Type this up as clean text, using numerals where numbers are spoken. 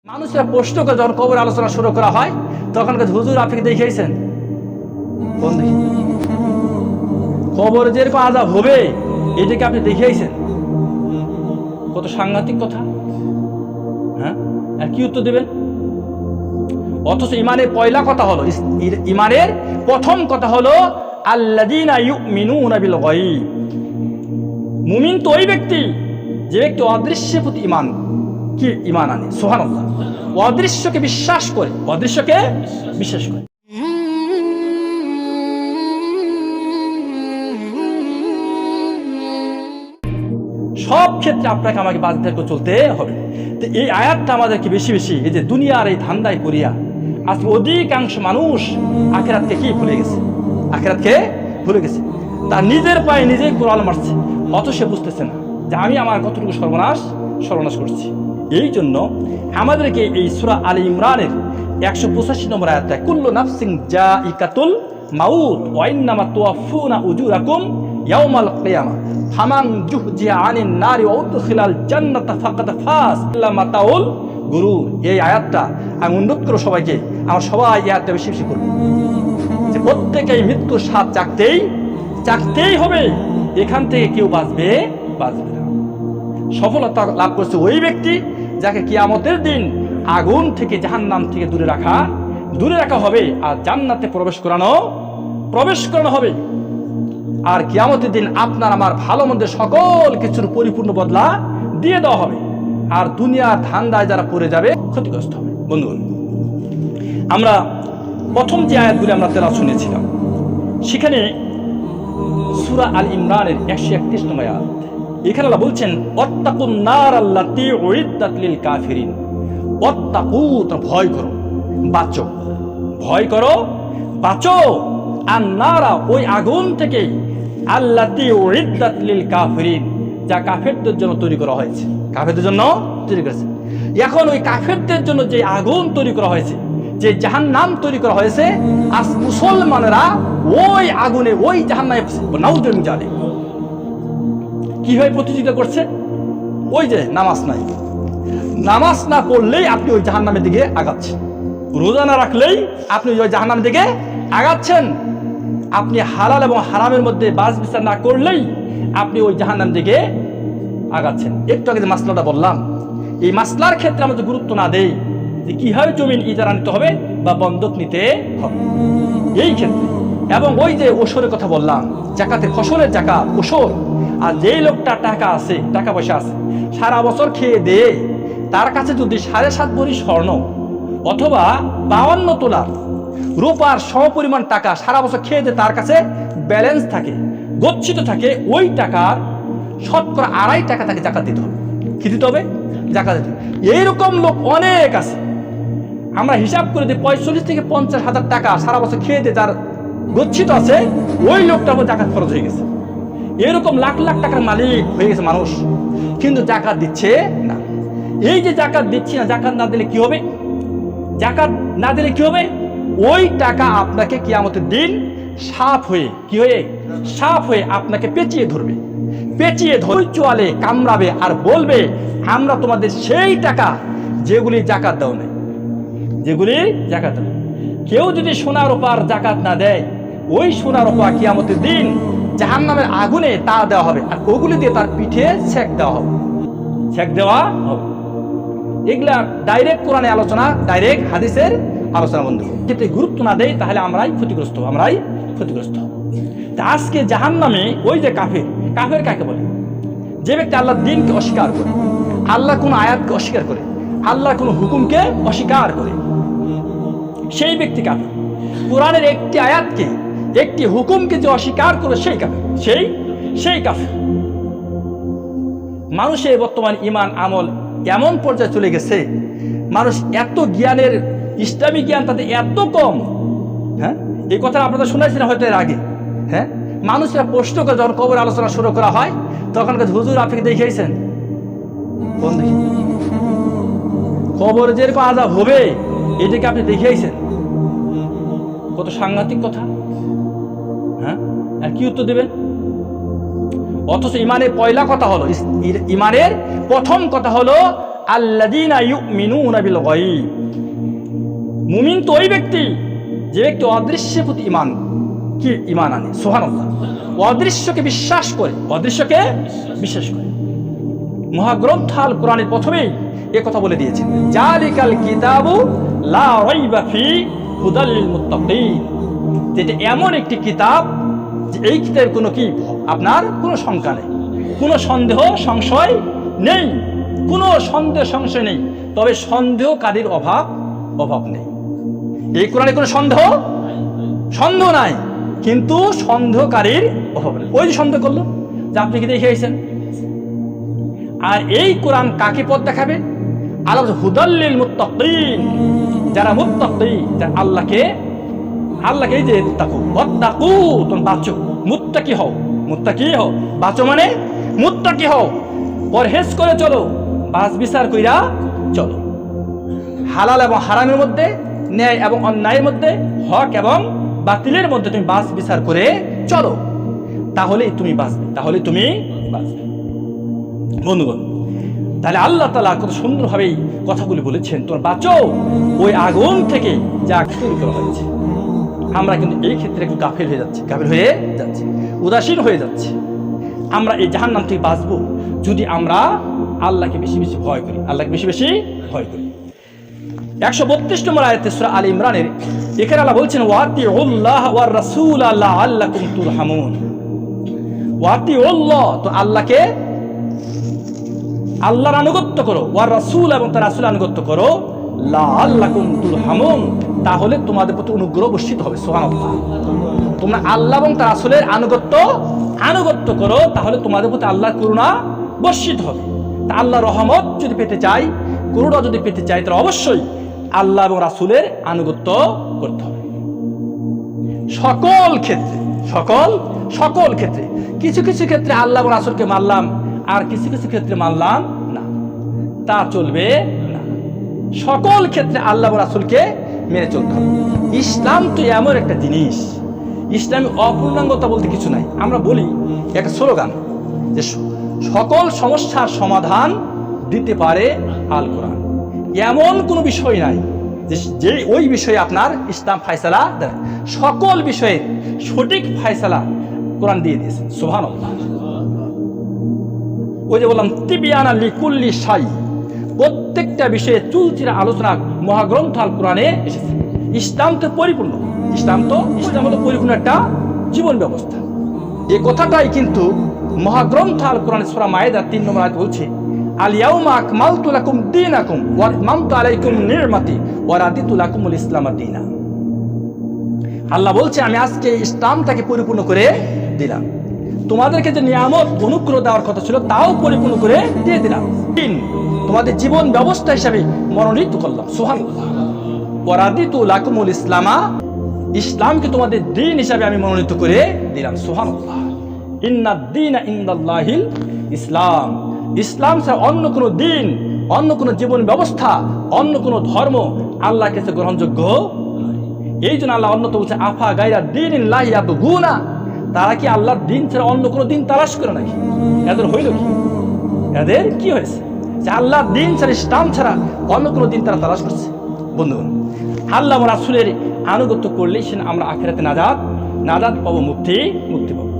মানুষরা প্রশ্ন করে যখন কবর আলোচনা শুরু করা হয় তখন হুজুর আপনি দেখিয়েছেন কোন দেখি কবর যেরকম আযাব হবে এটাকে আপনি দেখিয়েছেন? কত সাংঘাতিক কথা। হ্যাঁ, আর কি উত্তর দেবেন? অথচ ইমানের পয়লা কথা হলো, ইমানের প্রথম কথা হলো আল্লাযীনা ইউমিনুনা বিল গায়ব। মুমিন তো ওই ব্যক্তি যে ব্যক্তি অদৃশ্যের প্রতি ইমান আনে। সুবহানাল্লাহ। অদৃশ্যকে বিশ্বাস করে, অদৃশ্যকে বিশ্বাস করে। সব ক্ষেত্রে আপনাকে আমাকে বাধ্য করে চলতে হবে। তো এই আয়াতটা আমাদেরকে বেশি বেশি এই যে দুনিয়ার এই ধান্দায় করিয়া আজকে অধিকাংশ মানুষ আখিরাতকে কি ভুলে গেছে, আখিরাতকে ভুলে গেছে। তার নিজের পায়ে নিজেই কোড়াল মারছে, অত সে বুঝতেছে না যে আমি আমার কতটুকু সর্বনাশ করছি। এই জন্য আমাদেরকে এই সূরা আলে ইমরানের 185 নম্বর আয়াতটা কুল্লু নাফসিন জাইকাতুল মাউত ওয়া ইন্নামা তুওয়াফুনা উজুরাকুম ইয়াউমাল কিয়ামা ফামান জুহজিয়া আনিন নারি ওয়া উদখিলাল জান্নাতা ফাকাদ ফাজ ইল্লা মাতাউল গুরুর। এই আয়াতটা আমি অনুরোধ করব সবাইকে, আমার সবাই এই আয়াতটা বেশি বেশি করব যে প্রত্যেকেই মৃত্যুর স্বাদ চাকতেই হবে। এখান থেকে কেউ বাঁচবে না। সফলতা লাভ করছে ওই ব্যক্তি যাকে কিয়ামতের দিন আগুন থেকে জাহান্নাম থেকে দূরে রাখা হবে আর জান্নাতে প্রবেশ করানো হবে। আর কিয়ামতের দিন আপনার আমার ভালো মন্দের সকল কিছুর পরিপূর্ণ বদলা দিয়ে দেওয়া হবে। আর দুনিয়ার ধান্দায় যারা পড়ে যাবে ক্ষতিগ্রস্ত হবে। বন্ধুগণ, আমরা প্রথম যে আয়াতগুলি আমরা তেলাওয়াত শুনেছিলাম সেখানে সূরা আল ইমরানের 131 নম্বর আয়াত, এখানে আল্লাহ বলছেন ওয়াত্তাকুন নার আল্লাতী উইদ্দাত লিল কাফিরিন। ওয়াত্তাকু, ভয় করো বাঁচো আর নারা, ওই আগুন থেকে আল্লাতী উইদ্দাত লিল কাফিরিন, যা কাফেরদের জন্য তৈরি করা হয়েছে, কাফেরদের জন্য তৈরি করেছে। এখন ওই কাফেরদের জন্য যে আগুন তৈরি করা হয়েছে, যে জাহান্নাম তৈরি করা হয়েছে, আজ মুসলমানেরা ওই আগুনে ওই জাহান্নামে নাউজুবিল্লাহ জানে কিভাবে প্রতিযোগিতা করছে। ওই যে নামাজ না পড়লেই আপনি ওই জাহান্নামের দিকে আগাচ্ছেন, রোজা না রাখলেই আপনি ওই জাহান্নামের দিকে আগাচ্ছেন, আপনি হালাল এবং হারামের মধ্যে বাছ বিচার না করলেই আপনি ওই জাহান্নামের দিকে আগাচ্ছেন। একটু আগে যে মাসলাটা বললাম, এই মাসলার ক্ষেত্রে আমরা যদি গুরুত্ব না দেই যে কিভাবে জমিন ইজারা নিতে হবে বা বন্ধক নিতে হবে এই ক্ষেত্রে, এবং ওই যে ওসরের কথা বললাম, জাকাতের ফসলের জাকাত ওসর, আর যেই লোকটা টাকা পয়সা আছে সারা বছর খেয়ে দিয়ে তার কাছে যদি 7.5 ভরি স্বর্ণ অথবা 52 তোলার রূপার সমপরিমাণ টাকা সারা বছর খেয়ে দিয়ে তার কাছে ব্যালেন্স থাকে, গচ্ছিত থাকে, ওই টাকার শতকরা 2.5 টাকা তাকে জাকাত দিতে হবে। কি দিতে হবে? জাকাত দিতে হবে। এইরকম লোক অনেক আছে। আমরা হিসাব করে দিই 45 থেকে 50 হাজার টাকা সারা বছর খেয়ে দিয়ে যার গচ্ছিত আছে, ওই লোকটার উপর জাকাত খরচ হয়ে গেছে। এরকম লাখ লাখ টাকার মালিক হয়ে গেছে মানুষ, কিন্তু জাকাত দিচ্ছে না। এই যে জাকাত দিচ্ছি না, জাকাত না দিলে কি হবে? ওই টাকা আপনাকে কিয়ামতের দিন সাপ হয়ে আপনাকে পেঁচিয়ে ধরবে, চোয়ালে কামড়াবে আর বলবে আমরা তোমাদের সেই টাকা যেগুলি জাকাত দাও নাই, কেউ যদি সোনার রূপার জাকাত না দেয়, ওই সোনার রূপা কিয়ামতের দিন জাহান্নামের আগুনে তা দেওয়া হবে, আর ওগুলি দিয়ে তার পিঠে সেক দেওয়া হবে। এগুলা ডাইরেক্ট কোরআনে আলোচনা, ডাইরেক্ট হাদিসের আলোচনা। বন্ধু, যদি গুরুত্ব না দেয় তাহলে আমরাই ক্ষতিগ্রস্ত হব। আজকে জাহান্নামে ওই যে কাফের কাকে বলে? যে ব্যক্তি আল্লাহর দ্বীনকে অস্বীকার করে, আল্লাহ কোন আয়াতকে অস্বীকার করে, আল্লাহ কোন হুকুমকে অস্বীকার করে, সেই ব্যক্তি কাফের। কোরআনের একটি আয়াতকে, একটি হুকুমকে যে অস্বীকার করে সেই কাফের। মানুষের বর্তমান ইমান আমল এমন পর্যায়ে চলে গেছে, মানুষ এত জ্ঞানের, ইসলামী জ্ঞান তাদের এত কম। হ্যাঁ, এই কথা আপনারা শুনেছিলেন হয়তো এর আগে। হ্যাঁ, মানুষরা প্রশ্ন করে যখন কবর আলোচনা শুরু করা হয় তখন হুজুর আপনি দেখিয়েছেন কোন দেখি কবর যেরকম আযাব হবে এটাকে আপনি দেখিয়েছেন? কত সাংঘাতিক কথা। হ্যাঁ, আর কি উত্তর দেবেন? অথচ ইমানের পয়লা কথা হলো, ইমানের প্রথম কথা হলো আল্লাযীনা ইউমিনুনা বিল গায়ব, মুমিন তো ওই ব্যক্তি যে ব্যক্তি অদৃশ্যের প্রতি ঈমান আনে। সুবহানাল্লাহ। অদৃশ্যকে বিশ্বাস করে, অদৃশ্যকে বিশ্বাস করে। মহাগ্রন্থ আল কোরআনের প্রথমেই এ কথা বলে দিয়েছেন, জালিকাল কিতাবু লা রাইবা ফি হুদাল লিল মুত্তাকিন, যেটা এমন একটি কিতাব যে এই কিতাবের কোনো আপনার কোনো শঙ্কা নেই, কোনো সন্দেহ সংশয় নেই, কোনো সন্দেহ সংশয় নেই, তবে সন্দেহকারীর অভাব নেই। এই কোরআনে কোনো সন্দেহ নাই, কিন্তু সন্দেহকারীর অভাব নেই। ওই যে সন্দেহ করলো যে আপনি কি দেখে আইছেন, আর এই কোরআন কাকে পথ দেখাবে? আল্লাহ হুদাল লিল মুত্তাকিন, যারা মুত্তাকি, যারা আল্লাহকে এই যে ওয়াত্তাকু, তোমরা বাঁচো, মুত্তাকি হও, বাঁচো মানে মুত্তাকি হও, পরহেজ করে চলো, বাছ বিচার কইরা চলো, হালাল এবং হারামের মধ্যে, ন্যায় এবং অন্যায়ের মধ্যে, হক এবং বাতিলের মধ্যে তুমি বাছ বিচার করে চলো, তাহলেই তুমি বাঁচবে। বন্ধুগণ, তাহলে আল্লাহ তাআলা কত সুন্দরভাবে কথাগুলি বলেছেন, তোমরা বাঁচো ওই আগুন থেকে যা তৈরি করা হয়েছে। আমরা কিন্তু এই ক্ষেত্রে একটু গাফিল হয়ে যাচ্ছি, উদাসীন হয়ে যাচ্ছি। আমরা এই জাহান্নাম থেকে বাঁচবো যদি আমরা আল্লাহকে বেশি বেশি ভয় করি, 132 নম্বর আয়াতে সূরা আলে ইমরানের এখানে আল্লাহ বলছেন, ওয়াতিউল্লাহ ওয়ার রাসূল লাআল্লাকুম তুরহামুন। ওয়াতিউল্লাহ, তো আল্লাহর আনুগত্য করো, ওয়ার রাসূল এবং তার রাসূলের আনুগত্য করো, লাআল্লাকুম তুরহামুন, তাহলে তোমাদের প্রতি অনুগ্রহ বর্ষিত হবে। সুবহানাল্লাহ। তোমরা আল্লাহ এবং তার রাসূলের আনুগত্য করো, তাহলে তোমাদের প্রতি আল্লাহর করুণা বর্ষিত হবে। তা আল্লাহর রহমত যদি পেতে চাই, করুণা যদি পেতে চাই, তাহলে অবশ্যই আল্লাহ এবং রাসূলের আনুগত্য করতে হবে সকল ক্ষেত্রে। কিছু কিছু ক্ষেত্রে আল্লাহ এবং রাসূলকে মানলাম, আর কিছু কিছু ক্ষেত্রে মানলাম না, তা চলবে না। সকল ক্ষেত্রে আল্লাহ এবং রাসূলকে মেনে চলতে হবে। ইসলাম তো এমন একটা জিনিস, ইসলামী অপূর্ণাঙ্গতা বলতে কিছু নাই। আমরা বলি একটা স্লোগান যে সকল সমস্যার সমাধান দিতে পারে আল কোরআন। এমন কোনো বিষয় নাই যে ওই বিষয়ে আপনার ইসলাম ফায়সালা দেয়। সকল বিষয়ে সঠিক ফায়সালা কোরআন দিয়ে দিয়েছে। সুবহানাল্লাহ। ওই যে বললাম, তিবিয়ানা লিকুল্লি শাই, প্রত্যেকটা বিষয়ে চুলচিরা আলোচনা মহাগ্রন্থ আল কোরআনে এসেছে। ইসলাম হলো পরিপূর্ণ একটা জীবন ব্যবস্থা। এই কথাটাই কিন্তু মহাগ্রন্থ আল কোরআন সূরা মায়েদা 3 নম্বর আয়াত বলছে, আল ইয়াউমা আকমালতু লাকুম দীনাকুম ওয়া আতমামতু আলাইকুম নি'মাতি ওয়া রাদিতু লাকুমুল ইসলাম দীনা। আল্লাহ বলছে, আমি আজকে ইসলামটাকে পরিপূর্ণ করে দিলাম, তোমাদেরকে যে নিয়ামত অনুগ্রহ দেওয়ার কথা ছিল তাও পরিপূর্ণ করে দিয়ে দিলাম, তোমাদের জীবন ব্যবস্থা হিসাবে মনোনীত করলাম। সুবহানাল্লাহ। ওয়া রাদিতু লাকুমুল ইসলামা, ইসলামকে তোমাদের দ্বীন হিসাবে আমি মনোনীত করে দিলাম। সুবহানাল্লাহ। ইন্নাদ দীনা ইনদাল্লাহিল ইসলাম, ইসলাম ছাড়া অন্য কোনো দিন, অন্য কোনো জীবন ব্যবস্থা, অন্য কোনো ধর্ম আল্লাহর কাছে গ্রহণযোগ্য। এই জন্য আল্লাহ অন্যত বলছে, আফা গায়রা দীনিল্লাহি ইয়াবগুনা, তারা কি আল্লাহর দিন ছাড়া অন্য কোনো দিন তালাশ করে নাকি? এদের হইল কি? এদের কি হয়েছে যে আল্লাহর দিন ছাড়া, ইসলাম ছাড়া অন্য কোনো দিন তারা তালাশ করছে? বন্ধুগণ, আল্লাহ রাসূলের আনুগত্য করলেই আমরা আখিরাতে নাজাত পাবো, মুক্তি পাবো।